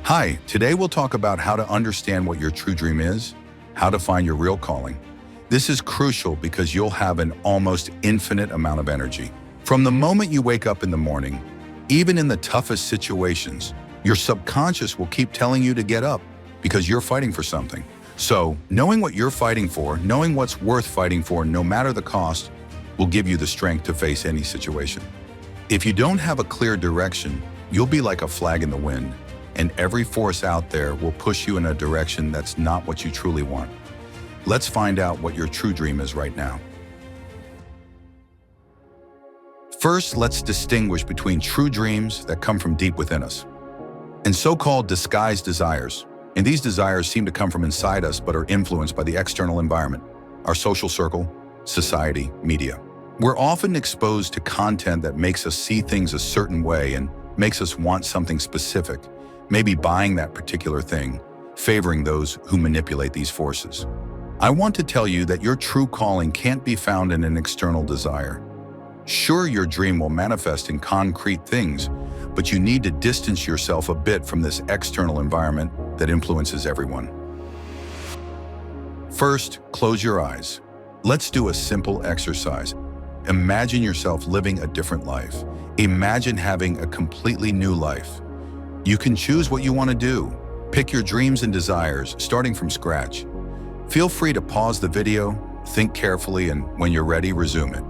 Hi, today we'll talk about how to understand what your true dream is, how to find your real calling. This is crucial because you'll have an almost infinite amount of energy. From the moment you wake up in the morning, even in the toughest situations, your subconscious will keep telling you to get up because you're fighting for something. So, knowing what you're fighting for, knowing what's worth fighting for no matter the cost, will give you the strength to face any situation. If you don't have a clear direction, you'll be like a flag in the wind, and every force out there will push you in a direction that's not what you truly want. Let's find out what your true dream is right now. First, let's distinguish between true dreams that come from deep within us and so-called disguised desires. And these desires seem to come from inside us but are influenced by the external environment, our social circle, society, media. We're often exposed to content that makes us see things a certain way and makes us want something specific, maybe buying that particular thing, favoring those who manipulate these forces. I want to tell you that your true calling can't be found in an external desire. Sure, your dream will manifest in concrete things, but you need to distance yourself a bit from this external environment that influences everyone. First, close your eyes. Let's do a simple exercise. Imagine yourself living a different life. Imagine having a completely new life. You can choose what you want to do. Pick your dreams and desires, starting from scratch. Feel free to pause the video, think carefully, and when you're ready, resume it.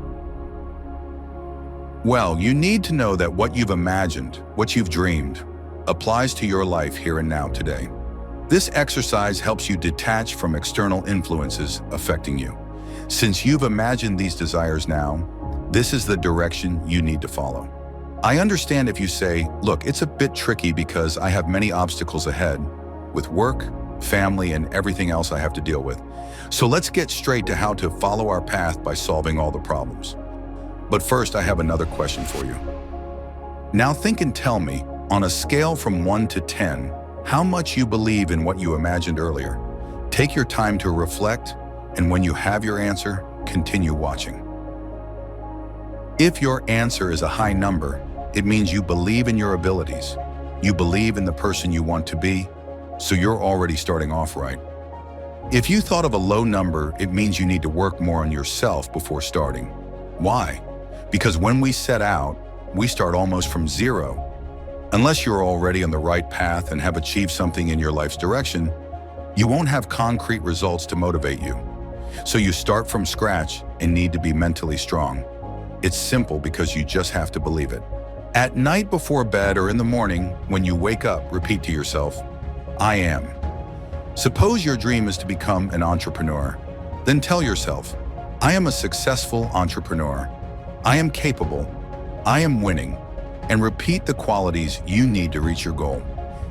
Well, you need to know that what you've imagined, what you've dreamed, applies to your life here and now today. This exercise helps you detach from external influences affecting you. Since you've imagined these desires now, this is the direction you need to follow. I understand if you say, look, it's a bit tricky because I have many obstacles ahead with work, family, and everything else I have to deal with. So let's get straight to how to follow our path by solving all the problems. But first, I have another question for you. Now think and tell me, on a scale from 1 to 10, how much you believe in what you imagined earlier. Take your time to reflect, and when you have your answer, continue watching. If your answer is a high number, it means you believe in your abilities. You believe in the person you want to be, so you're already starting off right. If you thought of a low number, it means you need to work more on yourself before starting. Why? Because when we set out, we start almost from zero. Unless you're already on the right path and have achieved something in your life's direction, you won't have concrete results to motivate you. So you start from scratch and need to be mentally strong. It's simple because you just have to believe it. At night before bed or in the morning, when you wake up, repeat to yourself, I am. Suppose your dream is to become an entrepreneur. Then tell yourself, I am a successful entrepreneur. I am capable. I am winning. And repeat the qualities you need to reach your goal.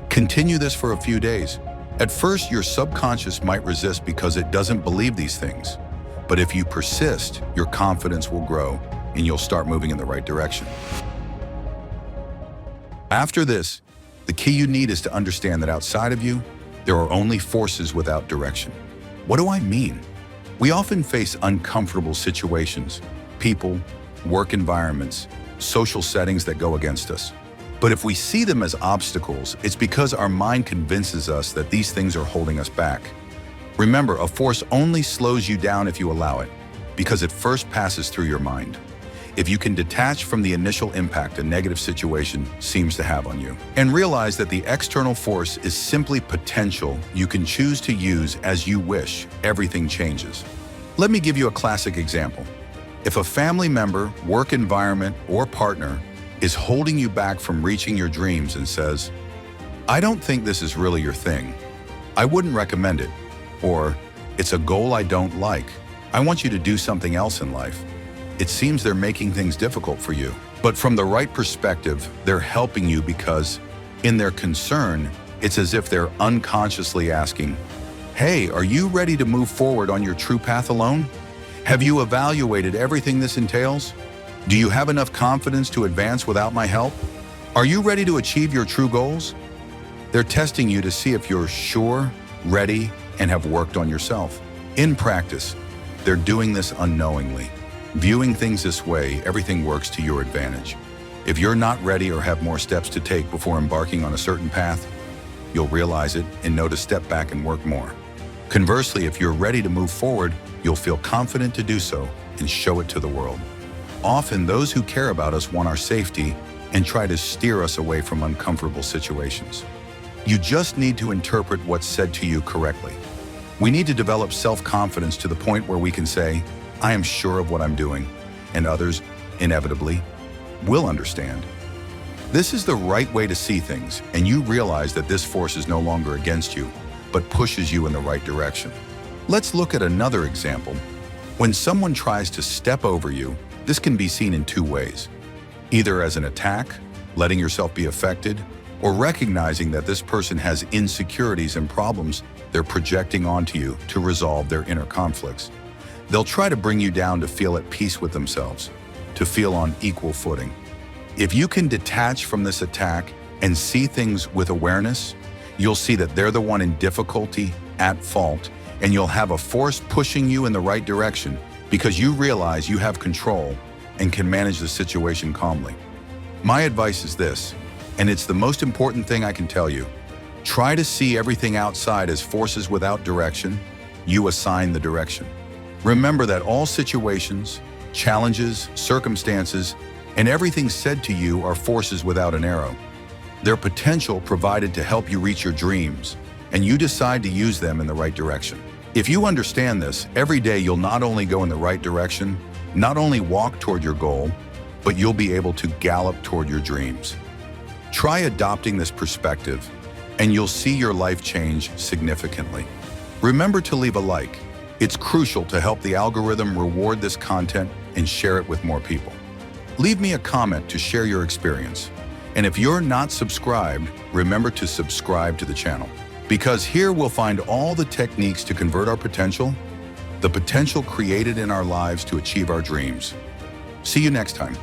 Continue this for a few days. At first, your subconscious might resist because it doesn't believe these things. But if you persist, your confidence will grow and you'll start moving in the right direction. After this, the key you need is to understand that outside of you, there are only forces without direction. What do I mean? We often face uncomfortable situations, people, work environments, social settings that go against us. But if we see them as obstacles, it's because our mind convinces us that these things are holding us back. Remember, a force only slows you down if you allow it, because it first passes through your mind. If you can detach from the initial impact a negative situation seems to have on you, and realize that the external force is simply potential you can choose to use as you wish, everything changes. Let me give you a classic example. If a family member, work environment, or partner is holding you back from reaching your dreams and says, I don't think this is really your thing. I wouldn't recommend it. Or, it's a goal I don't like. I want you to do something else in life. It seems they're making things difficult for you. But from the right perspective, they're helping you because, in their concern, it's as if they're unconsciously asking, hey, are you ready to move forward on your true path alone? Have you evaluated everything this entails? Do you have enough confidence to advance without my help? Are you ready to achieve your true goals? They're testing you to see if you're sure, ready, and have worked on yourself. In practice, they're doing this unknowingly. Viewing things this way, everything works to your advantage. If you're not ready or have more steps to take before embarking on a certain path, you'll realize it and know to step back and work more. Conversely, if you're ready to move forward, you'll feel confident to do so and show it to the world. Often, those who care about us want our safety and try to steer us away from uncomfortable situations. You just need to interpret what's said to you correctly. We need to develop self-confidence to the point where we can say, I am sure of what I'm doing, and others, inevitably, will understand. This is the right way to see things, and you realize that this force is no longer against you, but pushes you in the right direction. Let's look at another example. When someone tries to step over you, this can be seen in two ways. Either as an attack, letting yourself be affected, or recognizing that this person has insecurities and problems they're projecting onto you to resolve their inner conflicts. They'll try to bring you down to feel at peace with themselves, to feel on equal footing. If you can detach from this attack and see things with awareness, you'll see that they're the one in difficulty, at fault, and you'll have a force pushing you in the right direction because you realize you have control and can manage the situation calmly. My advice is this, and it's the most important thing I can tell you. Try to see everything outside as forces without direction. You assign the direction. Remember that all situations, challenges, circumstances, and everything said to you are forces without an arrow. They're potential provided to help you reach your dreams, and you decide to use them in the right direction. If you understand this, every day you'll not only go in the right direction, not only walk toward your goal, but you'll be able to gallop toward your dreams. Try adopting this perspective, and you'll see your life change significantly. Remember to leave a like. It's crucial to help the algorithm reward this content and share it with more people. Leave me a comment to share your experience. And if you're not subscribed, remember to subscribe to the channel. Because here we'll find all the techniques to convert our potential, the potential created in our lives to achieve our dreams. See you next time.